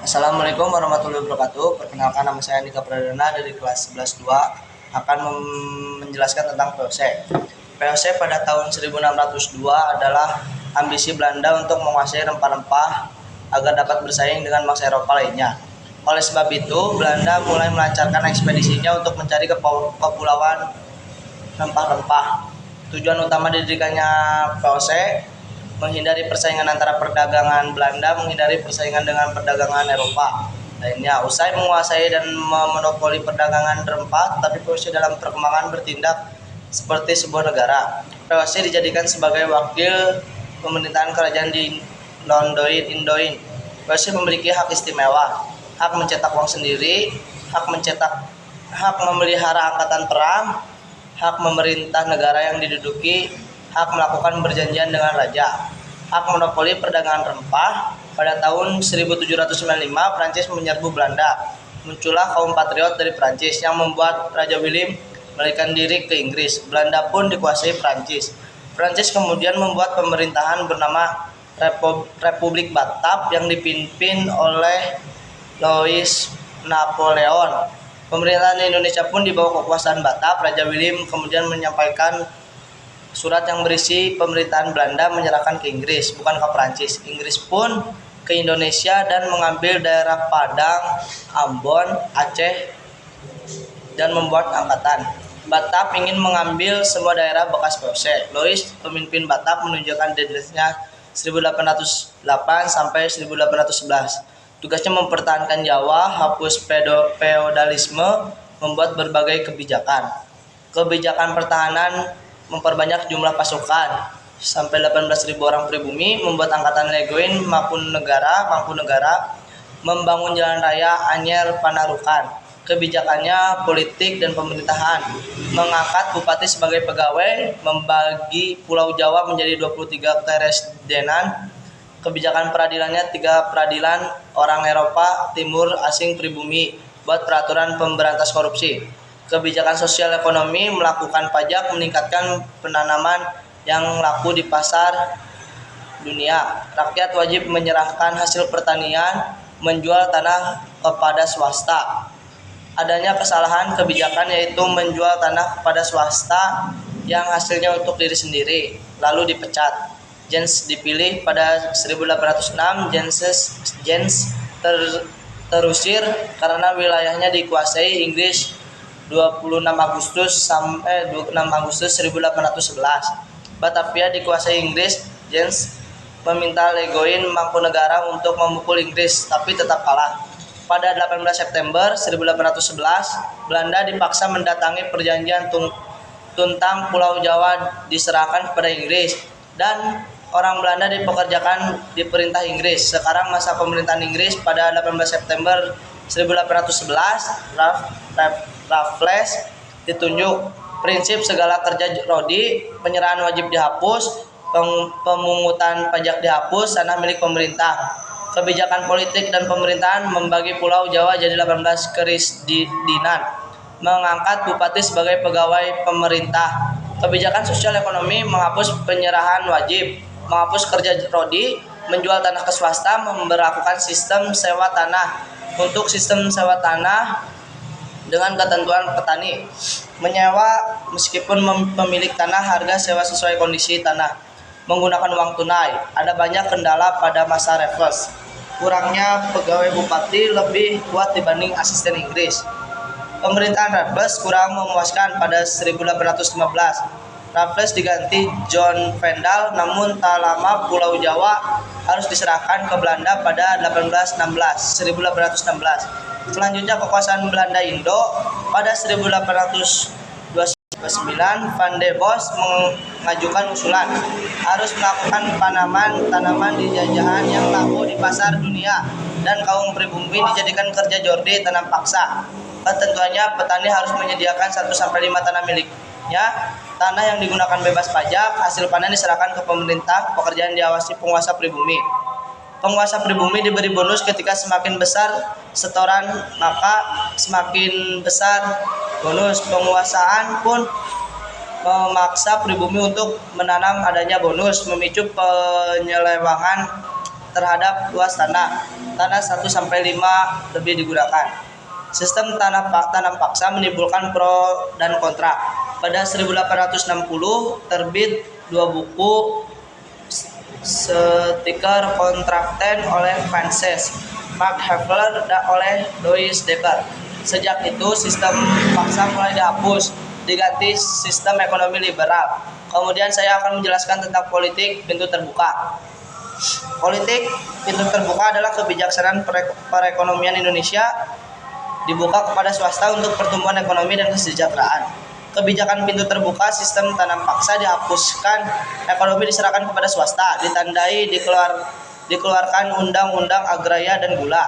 Assalamualaikum warahmatullahi wabarakatuh. Perkenalkan, nama saya Andika Pradana dari kelas 11-2 akan menjelaskan tentang VOC. VOC pada tahun 1602 adalah ambisi Belanda untuk menguasai rempah-rempah agar dapat bersaing dengan bangsa Eropa lainnya. Oleh sebab itu, Belanda mulai melancarkan ekspedisinya untuk mencari kepulauan rempah-rempah. Tujuan utama didirikannya VOC menghindari persaingan antara perdagangan Belanda, menghindari persaingan dengan perdagangan Eropa lainnya. Usai menguasai dan memonopoli perdagangan rempah, tetapi VOC dalam perkembangan bertindak seperti sebuah negara. VOC dijadikan sebagai wakil pemerintahan kerajaan di Indoin. VOC memiliki hak istimewa, hak mencetak uang sendiri, hak memelihara angkatan perang, hak memerintah negara yang diduduki, hak melakukan perjanjian dengan raja, hak monopoli perdagangan rempah. Pada tahun 1795, Prancis menyerbu Belanda. Muncullah kaum patriot dari Prancis yang membuat Raja William melarikan diri ke Inggris. Belanda pun dikuasai Prancis. Prancis kemudian membuat pemerintahan bernama Republik Batab yang dipimpin oleh Louis Napoleon. Pemerintahan Indonesia pun di bawah kekuasaan Batab. Raja William kemudian menyampaikan surat yang berisi pemerintahan Belanda menyerahkan ke Inggris, bukan ke Prancis. Inggris pun ke Indonesia dan mengambil daerah Padang, Ambon, Aceh, dan membuat angkatan. Batak ingin mengambil semua daerah bekas VOC. Louis, pemimpin Batak, menunjukkan deadline-nya 1808 sampai 1811. Tugasnya mempertahankan Jawa, hapus feodalisme, membuat berbagai kebijakan. Kebijakan pertahanan memperbanyak jumlah pasukan sampai 18.000 orang pribumi, membuat angkatan legoin mampu negara, membangun jalan raya Anyer Panarukan. Kebijakannya politik dan pemerintahan, mengangkat bupati sebagai pegawai, membagi Pulau Jawa menjadi 23 keresdenan. Kebijakan peradilannya 3 peradilan orang Eropa Timur asing pribumi, buat peraturan pemberantas korupsi. Kebijakan sosial ekonomi, melakukan pajak, meningkatkan penanaman yang laku di pasar dunia. Rakyat wajib menyerahkan hasil pertanian, menjual tanah kepada swasta. Adanya kesalahan kebijakan yaitu menjual tanah kepada swasta yang hasilnya untuk diri sendiri, lalu dipecat. Jens dipilih pada 1806. Jens terusir karena wilayahnya dikuasai Inggris 26 Agustus sampai 26 Agustus 1811. Batavia dikuasai Inggris. Jens meminta Legoin Mangkunegara untuk memukul Inggris, tapi tetap kalah. Pada 18 September 1811, Belanda dipaksa mendatangi perjanjian tentang Pulau Jawa diserahkan kepada Inggris dan orang Belanda dipekerjakan di perintah Inggris. Sekarang masa pemerintahan Inggris pada 18 September 1811, Raffles ditunjuk. Prinsip segala kerja Rodi, penyerahan wajib dihapus, pemungutan pajak dihapus, tanah milik pemerintah. Kebijakan politik dan pemerintahan, membagi Pulau Jawa jadi 18 kerisdinan, mengangkat bupati sebagai pegawai pemerintah. Kebijakan sosial ekonomi, menghapus penyerahan wajib, menghapus kerja Rodi, menjual tanah ke swasta, memberlakukan sistem sewa tanah. Untuk sistem sewa tanah dengan ketentuan petani, menyewa meskipun pemilik tanah, harga sewa sesuai kondisi tanah, menggunakan uang tunai. Ada banyak kendala pada masa Raffles. Kurangnya pegawai bupati lebih kuat dibanding asisten Inggris. Pemerintahan Raffles kurang memuaskan. Pada 1815, Raffles diganti John Vendal, namun tak lama Pulau Jawa harus diserahkan ke Belanda pada 1816. Selanjutnya kekuasaan Belanda Indo. Pada 1829, Van de Bos mengajukan usulan harus melakukan tanaman di jajahan yang laku di pasar dunia, dan kaum pribumi dijadikan kerja jordi tanam paksa. Ketentuannya petani harus menyediakan 1-5 tanah miliknya, tanah yang digunakan bebas pajak, hasil panen diserahkan ke pemerintah, pekerjaan diawasi penguasa pribumi. Penguasa pribumi diberi bonus ketika semakin besar setoran, maka semakin besar bonus. Penguasaan pun memaksa pribumi untuk menanam, adanya bonus memicu penyelewangan terhadap luas tanah 1-5 lebih digunakan. Sistem tanam paksa menimbulkan pro dan kontra. Pada 1860 terbit 2 buku stiker kontrakten oleh Frances Mark Havler dan oleh Louis Dekker. Sejak itu sistem paksa mulai dihapus, diganti sistem ekonomi liberal. Kemudian saya akan menjelaskan tentang politik pintu terbuka. Politik pintu terbuka adalah kebijaksanaan perekonomian Indonesia dibuka kepada swasta untuk pertumbuhan ekonomi dan kesejahteraan. Kebijakan pintu terbuka sistem tanam paksa dihapuskan, ekonomi diserahkan kepada swasta, ditandai dikeluarkan Undang-Undang Agraria dan Gula.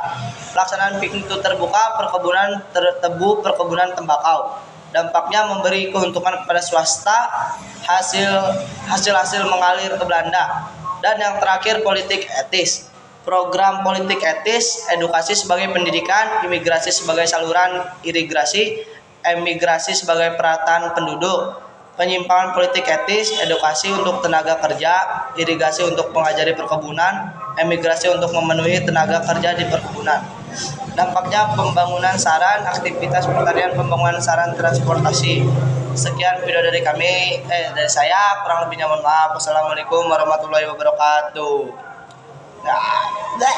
Pelaksanaan pintu terbuka perkebunan tebu, perkebunan tembakau. Dampaknya memberi keuntungan kepada swasta, hasil mengalir ke Belanda. Dan yang terakhir politik etis. Program politik etis, edukasi sebagai pendidikan, imigrasi sebagai saluran irigasi, emigrasi sebagai perataan penduduk, penyimpangan politik etis, edukasi untuk tenaga kerja, irigasi untuk mengajari perkebunan, emigrasi untuk memenuhi tenaga kerja di perkebunan. Dampaknya pembangunan saran, aktivitas pertanian, pembangunan saran transportasi. Sekian video dari saya, kurang lebihnya mohon maaf. Wassalamualaikum warahmatullahi wabarakatuh.